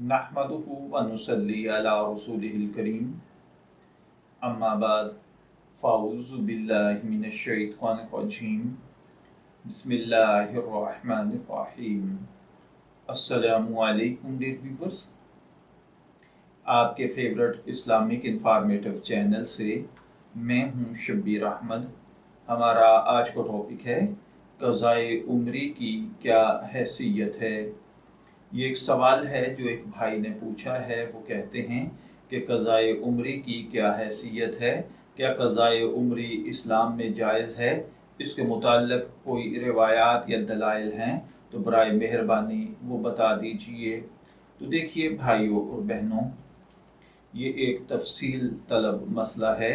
नहमदुहु व नुसल्ली अला रसूलिहिल करीम अम्मा बाद फ़ाऊज़ु बिल्लाहि मिनश शैतानिर रजीम बिस्मिल्लाहिर रहमानिर रहीम। अस्सलामु अलैकुम डियर व्यूअर्स, आपके फेवरेट इस्लामिक इंफॉर्मेटिव चैनल से मैं हूँ शब्बीर अहमद। हमारा आज का टॉपिक है क़ज़ाए उम्री की क्या हैसियत है। ये एक सवाल है जो एक भाई ने पूछा है। वो कहते हैं कि क़ज़ाए उम्री की क्या हैसियत है, क्या क़ज़ाए उम्री इस्लाम में जायज़ है, इसके मुताल्लिक़ कोई रिवायात या दलाइल हैं तो बराए मेहरबानी वो बता दीजिए। तो देखिए भाइयों और बहनों, ये एक तफसील तलब मसला है,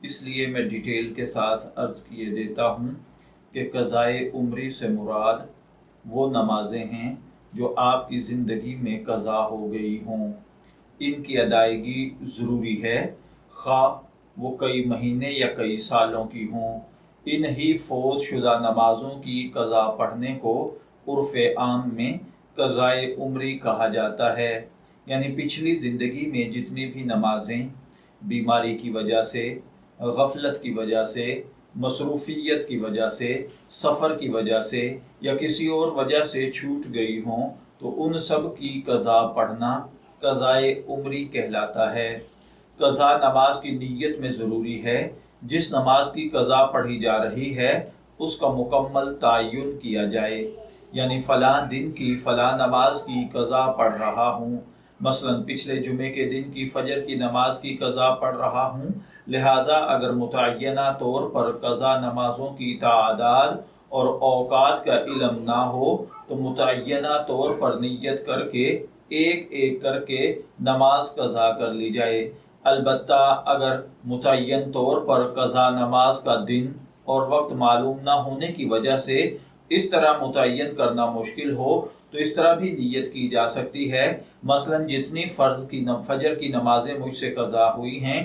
इसलिए मैं डिटेल के साथ अर्ज़ किए देता हूँ कि क़ज़ाए उम्री से मुराद वो नमाज़ें हैं जो आपकी ज़िंदगी में क़ज़ा हो गई हों। इनकी अदायगी ज़रूरी है, खा वो कई महीने या कई सालों की हों। इन ही फ़ौत शुदा नमाज़ों की क़ज़ा पढ़ने को उर्फ़ आम में क़ज़ाए उम्री कहा जाता है। यानी पिछली ज़िंदगी में जितनी भी नमाज़ें बीमारी की वजह से, गफलत की वजह से, मसरूफ़ियत की वजह से, सफ़र की वजह से या किसी और वजह से छूट गई हों तो उन सब की क़ज़ा पढ़ना क़ज़ाए उम्री कहलाता है। क़ज़ा नमाज की नीयत में ज़रूरी है। जिस नमाज की क़ज़ा पढ़ी जा रही है उसका मुकम्मल तयन किया जाए, यानी फ़लाँ दिन की फ़लाँ नमाज की क़ज़ा पढ़ रहा हूँ। मसलन पिछले जुमे के दिन की फ़जर की नमाज की क़ज़ा पढ़ रहा हूँ, लिहाजा अगर मुतय्यना तौर पर क़ज़ा नमाज़ों की तादाद और औकात का इल्म ना हो तो मुतय्यना तौर पर नियत करके एक एक करके नमाज क़ज़ा कर ली जाए। अलबत्ता अगर मुतय्यन तौर पर क़ज़ा नमाज का दिन और वक्त मालूम ना होने की वजह से इस तरह मुतय्यन करना मुश्किल हो तो इस तरह भी नियत की जा सकती है। मसलन जितनी फजर की नमाजें मुझसे क़ज़ा हुई हैं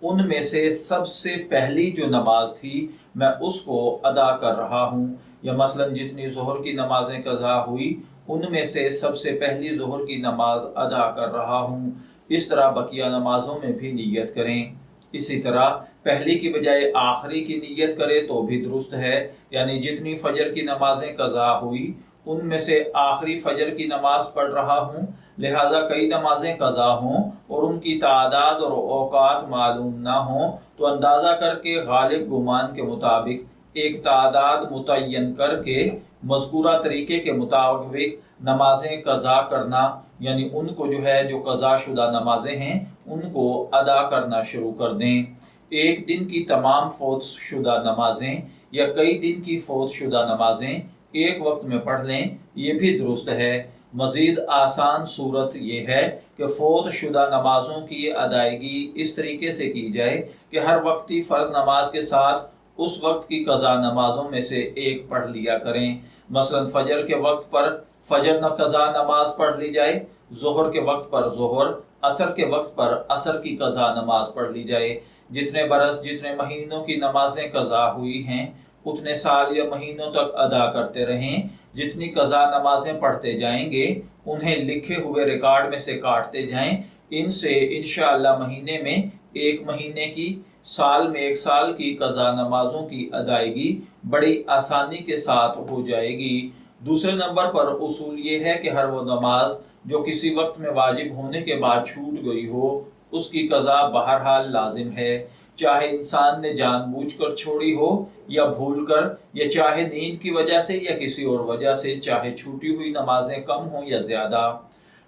उनमें से सबसे पहली जो नमाज थी मैं उसको अदा कर रहा हूँ, या मसलन जितनी ज़ोहर की नमाजें क़ज़ा हुई उनमें से सबसे पहली ज़ोहर की नमाज अदा कर रहा हूँ। इस तरह बकिया नमाज़ों में भी नियत करें। इसी तरह पहली की बजाय आखिरी की नियत करें तो भी दुरुस्त है, यानी जितनी फ़जर की नमाजें क़ज़ा हुई उनमें से आखिरी फ़जर की नमाज पढ़ रहा हूँ, लिहाजा कई नमाजें क़ज़ा हों और उनकी तादाद और औकात मालूम ना हो तो अंदाज़ा करके गालिब गुमान के मुताबिक एक तादाद मुतय्यन करके मज़कूरा तरीके के मुताबिक नमाजें क़ज़ा करना, यानी उनको जो क़ज़ा शुदा नमाजें हैं उनको अदा करना शुरू कर दें। एक दिन की तमाम फ़ौत शुदा नमाजें या कई दिन की फ़ौत शुदा नमाजें एक वक्त में पढ़ लें, ये भी दुरुस्त है। मज़ीद आसान सूरत यह है कि फ़ौत शुदा नमाज़ों की अदायगी इस तरीके से की जाए कि हर वक्ती फ़र्ज़ नमाज के साथ उस वक्त की क़ज़ा नमाज़ों में से एक पढ़ लिया करें। मसलन फ़जर के वक्त पर फ़जर क़ज़ा नमाज पढ़ ली जाए, ज़ोहर के वक्त पर ज़ोहर, असर के वक्त पर असर की क़ज़ा नमाज पढ़ ली जाए। जितने बरस जितने महीनों की नमाजें क़ज़ा हुई हैं उतने साल या महीनों तक अदा करते रहें। जितनी क़ज़ा नमाजें पढ़ते जाएंगे उन्हें लिखे हुए रिकॉर्ड में से काटते जाएं। इनसे इंशाअल्लाह महीने में एक महीने की, साल में एक साल की क़ज़ा नमाजों की अदायगी बड़ी आसानी के साथ हो जाएगी। दूसरे नंबर पर उसूल ये है कि हर वो नमाज जो किसी वक्त में वाजिब होने के बाद छूट गई हो उसकी क़ज़ा बहरहाल लाजिम है, चाहे इंसान ने जानबूझकर छोड़ी हो या भूलकर, या चाहे नींद की वजह से या किसी और वजह से, चाहे छूटी हुई नमाजें कम हों या ज़्यादा।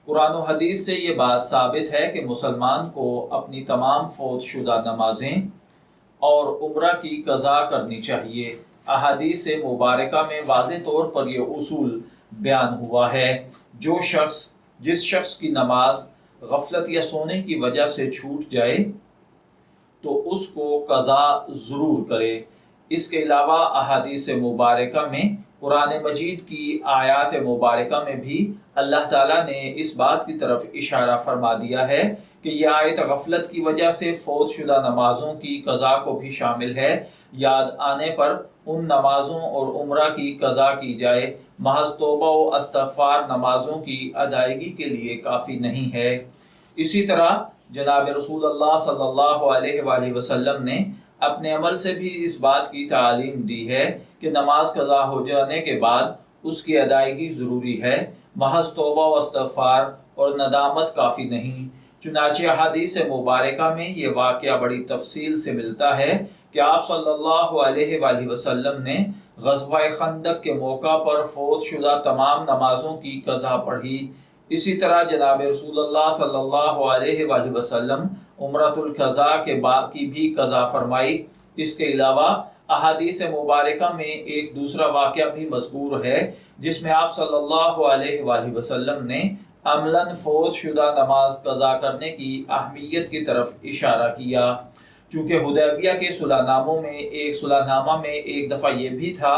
कुरान और हदीस से ये बात साबित है कि मुसलमान को अपनी तमाम फ़ौत शुदा नमाजें और उम्रा की क़ज़ा करनी चाहिए। अहादीस मुबारका में वाज़ेह तौर पर यह उसूल बयान हुआ है। जिस शख्स की नमाज गफलत या सोने की वजह से छूट जाए तो उसको क़ज़ा ज़रूर करे। इसके अलावा अहादीस मुबारका में قرآن مجید کی آیات مبارکہ میں بھی اللہ تعالیٰ نے اس بات کی طرف اشارہ فرما دیا ہے کہ یہ آیت غفلت کی وجہ سے فوت شدہ نمازوں کی قضا کو بھی شامل ہے۔ یاد آنے پر ان نمازوں اور عمرہ کی قضا کی جائے، محض توبہ و استغفار نمازوں کی ادائیگی کے لیے کافی نہیں ہے۔ اسی طرح جناب رسول اللہ صلی اللہ علیہ وآلہ وسلم نے اپنے عمل سے بھی اس بات کی تعلیم دی ہے کہ نماز قضا ہو جانے کے بعد اس کی ادائیگی ضروری ہے، محض توبہ و استغفار اور ندامت کافی نہیں۔ چنانچہ حدیث مبارکہ میں یہ واقعہ بڑی تفصیل سے ملتا ہے کہ آپ صلی اللہ علیہ وآلہ وسلم نے غزوہ خندق کے موقع پر فوت شدہ تمام نمازوں کی قضا پڑھی۔ اسی طرح جناب رسول اللہ صلی اللہ علیہ وآلہ وسلم عمرۃ القضاء کے بعد کی بھی قضا فرمائی۔ اس کے علاوہ احادیث مبارکہ میں ایک دوسرا واقعہ بھی مذکور ہے جس میں آپ صلی اللہ علیہ وآلہ وسلم نے عملاً فوت شدہ نماز قضا کرنے کی اہمیت کی طرف اشارہ کیا۔ چونکہ حدیبیہ کے صلح نامہ میں ایک دفعہ یہ بھی تھا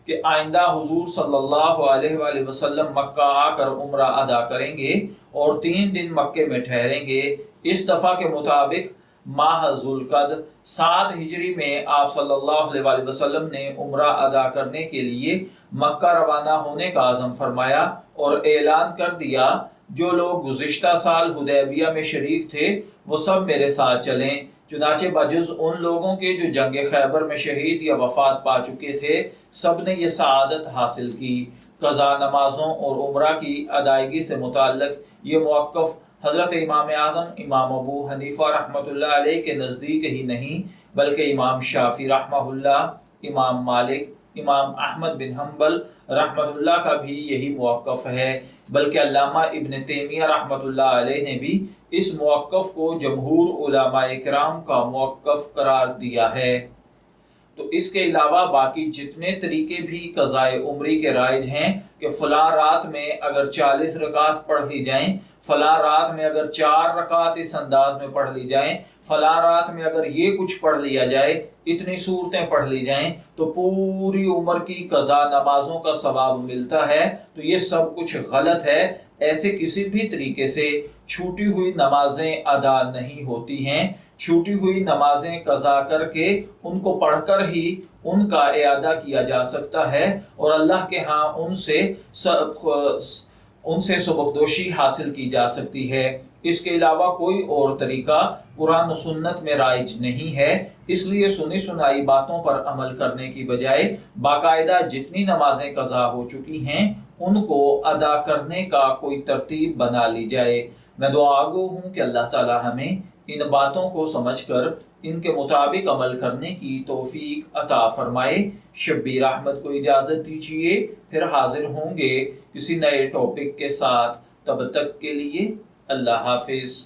کہ آئندہ حضور صلی اللہ علیہ وآلہ وسلم مکہ آ کر عمرہ ادا کریں گے اور 3 دن مکے میں ٹھہریں گے۔ اس دفعہ کے مطابق ماہ ذوالقعدہ 7 ہجری میں آپ صلی اللہ علیہ وآلہ وسلم نے عمرہ ادا کرنے کے لیے مکہ روانہ ہونے کا عزم فرمایا اور اعلان کر دیا، جو لوگ گزشتہ سال حدیبیہ میں شریک تھے وہ سب میرے ساتھ چلیں۔ چنانچہ بجز ان لوگوں کے جو جنگ خیبر میں شہید یا وفات پا چکے تھے، سب نے یہ سعادت حاصل کی۔ قضا نمازوں اور عمرہ کی ادائیگی سے متعلق یہ موقف حضرت امام اعظم امام ابو حنیفہ رحمۃ اللہ علیہ کے نزدیک ہی نہیں بلکہ امام شافعی رحمہ اللہ، امام مالک، امام احمد بن حنبل رحمۃ اللہ کا بھی یہی موقف ہے، بلکہ علامہ ابن تیمیہ رحمۃ اللہ علیہ نے بھی اس موقف کو جمہور علماء کرام کا موقف قرار دیا ہے۔ تو اس کے علاوہ باقی جتنے طریقے بھی قضائے عمری کے رائج ہیں کہ فلاں رات میں اگر 40 رکعت پڑھ لی جائیں، فلاں رات میں اگر 4 رکعت اس انداز میں پڑھ لی جائیں، فلاں رات میں اگر یہ کچھ پڑھ لیا جائے، اتنی صورتیں پڑھ لی جائیں تو پوری عمر کی قضا نمازوں کا ثواب ملتا ہے، تو یہ سب کچھ غلط ہے۔ ایسے کسی بھی طریقے سے چھوٹی ہوئی نمازیں ادا نہیں ہوتی ہیں۔ چھوٹی ہوئی نمازیں قضا کر کے ان کو پڑھ کر ہی ان کا اعادہ کیا جا سکتا ہے اور اللہ کے ہاں ان سے سبکدوشی حاصل کی جا سکتی ہے۔ اس کے علاوہ کوئی اور طریقہ قرآن و سنت میں رائج نہیں ہے۔ اس لیے سنی سنائی باتوں پر عمل کرنے کی بجائے باقاعدہ جتنی نمازیں قضا ہو چکی ہیں ان کو ادا کرنے کا کوئی ترتیب بنا لی جائے۔ میں دعا گو ہوں کہ اللہ تعالی ہمیں ان باتوں کو سمجھ کر ان کے مطابق عمل کرنے کی توفیق عطا فرمائے۔ شبیر احمد کو اجازت دیجیے، پھر حاضر ہوں گے کسی نئے ٹاپک کے ساتھ۔ تب تک کے لیے اللہ حافظ۔